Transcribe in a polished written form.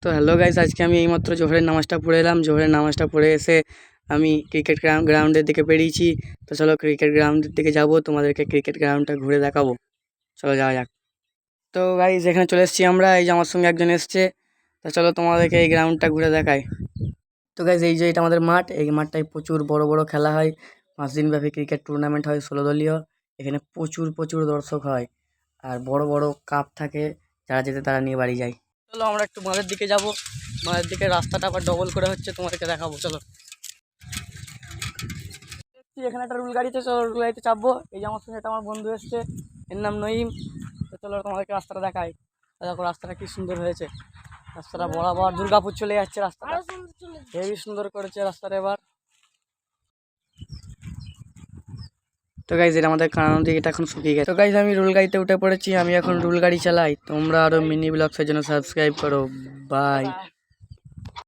তো hello guys, আজকে আমি এইমাত্র জোহরের নামাজটা পড়ে এলাম। জোহরের নামাজটা পড়ে এসে আমি ক্রিকেট গ্রাউন্ডের দিকে বেরিয়েছি। তো চলো ক্রিকেট গ্রাউন্ডের দিকে যাব, তোমাদেরকে ক্রিকেট গ্রাউন্ডটা ঘুরে দেখাবো। চলো যাওয়া যাক। তো গাইস এখানে চলে এসেছি আমরা, এই যে আমার সঙ্গে একজন এসছে। তো চলো তোমাদেরকে এই গ্রাউন্ডটা ঘুরে দেখাই। তো গাইস এই যে এটা আমাদের মাঠ, এই মাঠটায় প্রচুর বড় বড় খেলা হয়। 5 দিন ব্যাপী ক্রিকেট টুর্নামেন্ট হয় 16 দলীয়। এখানে প্রচুর প্রচুর দর্শক হয় আর বড় বড় কাপ থাকে, যারা যেতে তারা নিয়ে বাড়ি যায়। চলো আমরা একটু মাঠের দিকে যাব, মাঠের দিকে রাস্তাটা আবার ডবল করে হচ্ছে, তোমাদেরকে দেখাবো। চলো এখানে একটা রুল গাড়িতে, চলো রুল গাড়িতে চাপবো। এই যে আমার সঙ্গে এটা আমার বন্ধু এসছে, এর নাম নঈম। তো চলো তোমাদেরকে রাস্তাটা দেখাই। দেখো রাস্তাটা কি সুন্দর হয়েছে, রাস্তাটা বরাবর দুর্গাপুর চলে যাচ্ছে রাস্তাটা, হেবি সুন্দর করেছে রাস্তাটা এবার। তো গাইজ এটা আমাদের কানানো দিকে এখন শুকিয়ে গেছে। তো গাইজ আমি রুল গাড়িতে উঠে পড়েছি, আমি এখন রুল গাড়ি চালাই। তোমরা আরো মিনি ব্লগসের জন্য সাবস্ক্রাইব করো। বাই।